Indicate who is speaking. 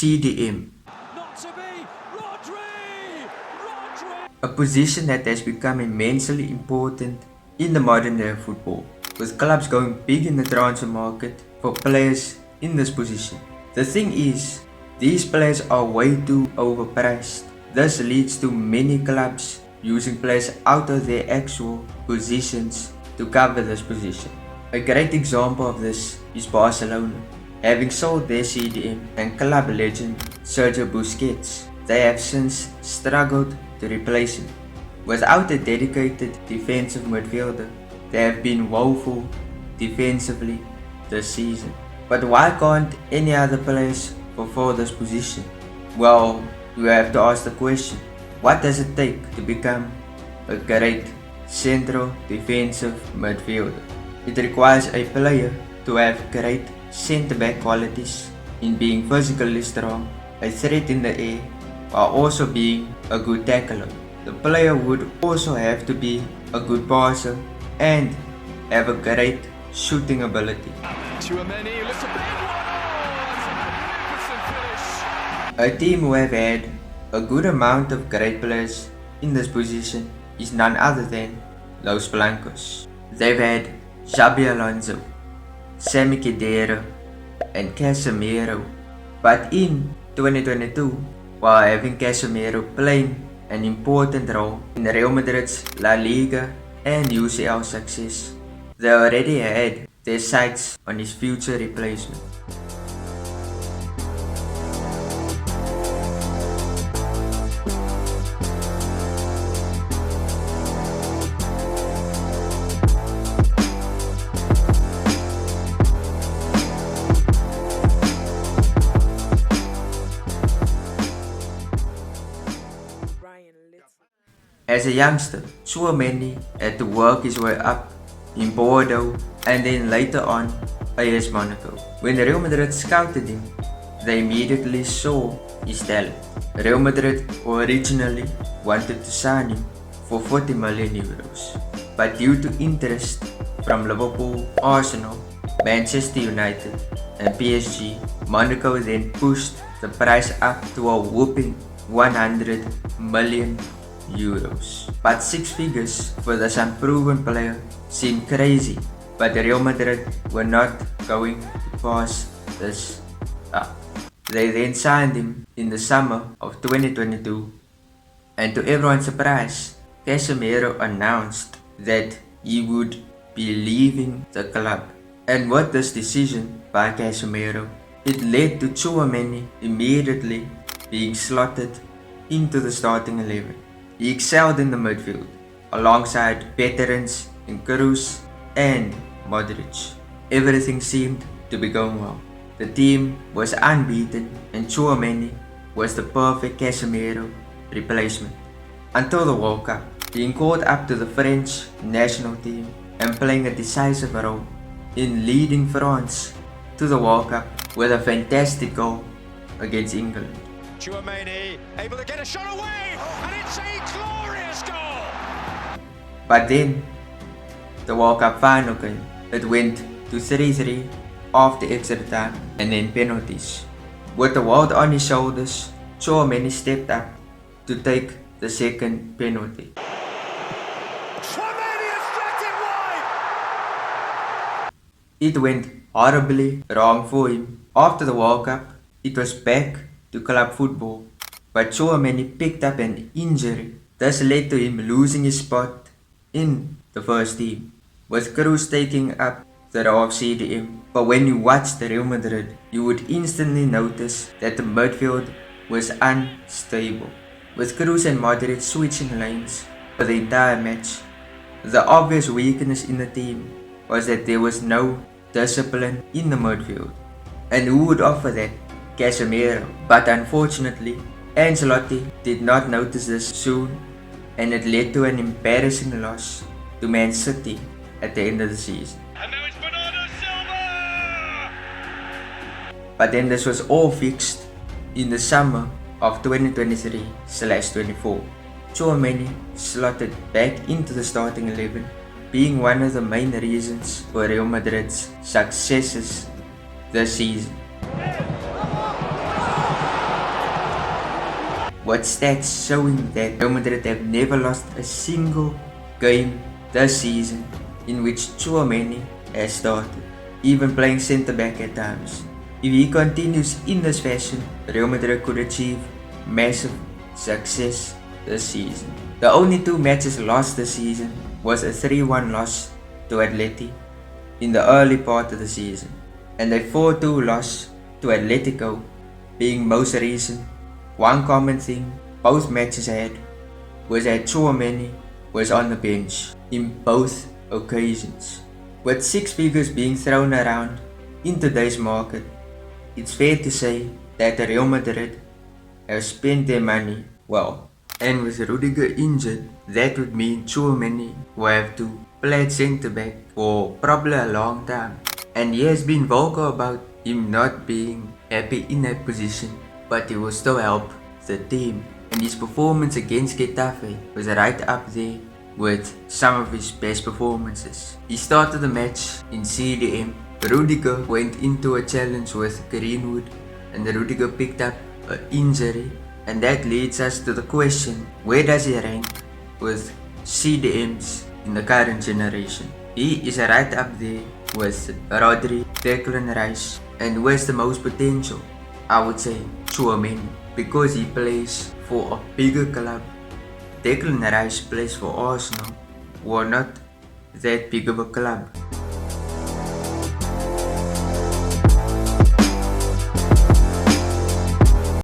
Speaker 1: CDM, a position that has become immensely important in the modern day of football, with clubs going big in the transfer market for players in this position. The thing is, these players are way too overpriced. This leads to many clubs using players out of their actual positions to cover this position. A great example of this is Barcelona. Having sold their CDM and club legend Sergio Busquets, they have since struggled to replace him. Without a dedicated defensive midfielder, they have been woeful defensively this season. But why can't any other players fulfill this position? Well, you have to ask the question, what does it take to become a great central defensive midfielder? It requires a player to have great centre-back qualities in being physically strong, a threat in the air, while also being a good tackler. The player would also have to be a good passer and have a great shooting ability.
Speaker 2: Tchouameni, looks a big one. Oh, it's a magnificent finish.
Speaker 1: A team who have had a good amount of great players in this position is none other than Los Blancos. They've had Xabi Alonso, Sami Khedira and Casemiro, but in 2022, while having Casemiro playing an important role in Real Madrid's La Liga and UCL success, they already had their sights on his future replacement. As a youngster, Tchouameni had to work his way up in Bordeaux and then later on AS Monaco. When Real Madrid scouted him, they immediately saw his talent. Real Madrid originally wanted to sign him for 40 million euros, but due to interest from Liverpool, Arsenal, Manchester United and PSG, Monaco then pushed the price up to a whopping 100 million euros. But 6 figures for this unproven player seemed crazy, but Real Madrid were not going to pass this up. They then signed him in the summer of 2022, and to everyone's surprise, Casemiro announced that he would be leaving the club. And with this decision by Casemiro, it led to Tchouameni immediately being slotted into the starting 11. He excelled in the midfield, alongside veterans in Kroos and Modric. Everything seemed to be going well. The team was unbeaten and Tchouameni was the perfect Casemiro replacement. Until the World Cup, being called up to the French national team and playing a decisive role in leading France to the World Cup with a fantastic goal against England.
Speaker 2: Tchouameni able to get a shot away, and it's a glorious goal!
Speaker 1: But then, the World Cup final came. It went to 3-3 after extra time and then penalties. With the world on his shoulders, Tchouameni stepped up to take the second penalty.
Speaker 2: Tchouameni has dragged it wide!
Speaker 1: It went horribly wrong for him. After the World Cup, it was back to club football, but Tchouameni picked up an injury. This led to him losing his spot in the first team, with Kroos taking up the role of CDM. But when you watched Real Madrid, you would instantly notice that the midfield was unstable, with Kroos and Modric switching lanes for the entire match. The obvious weakness in the team was that there was no discipline in the midfield. And who would offer that? Casemiro. But unfortunately, Ancelotti did not notice this soon, and it led to an embarrassing loss to Man City at the end of the season.
Speaker 2: And now it's Bernardo Silva!
Speaker 1: But then this was all fixed in the summer of 2023/24. Tchouameni slotted back into the starting 11, being one of the main reasons for Real Madrid's successes this season. with stats showing that Real Madrid have never lost a single game this season in which Tchouameni has started, even playing centre back at times. If he continues in this fashion, Real Madrid could achieve massive success this season. The only 2 matches lost this season was a 3-1 loss to Atleti in the early part of the season, and a 4-2 loss to Atletico being most recent. One common thing both matches had was that Tchouameni was on the bench in both occasions. With 6 figures being thrown around in today's market, it's fair to say that Real Madrid have spent their money well. And with Rudiger injured, that would mean Tchouameni will have to play at centre back for probably a long time. And he has been vocal about him not being happy in that position, but he will still help the team. And his performance against Getafe was right up there with some of his best performances. He started the match in CDM. Rudiger went into a challenge with Greenwood, and Rudiger picked up an injury, and that leads us to the question, where does he rank with CDMs in the current generation? He is right up there with Rodri, Declan Rice, and who has the most potential? I would say Tchouameni, because he plays for a bigger club. Declan Rice plays for Arsenal, who are not that big of a club.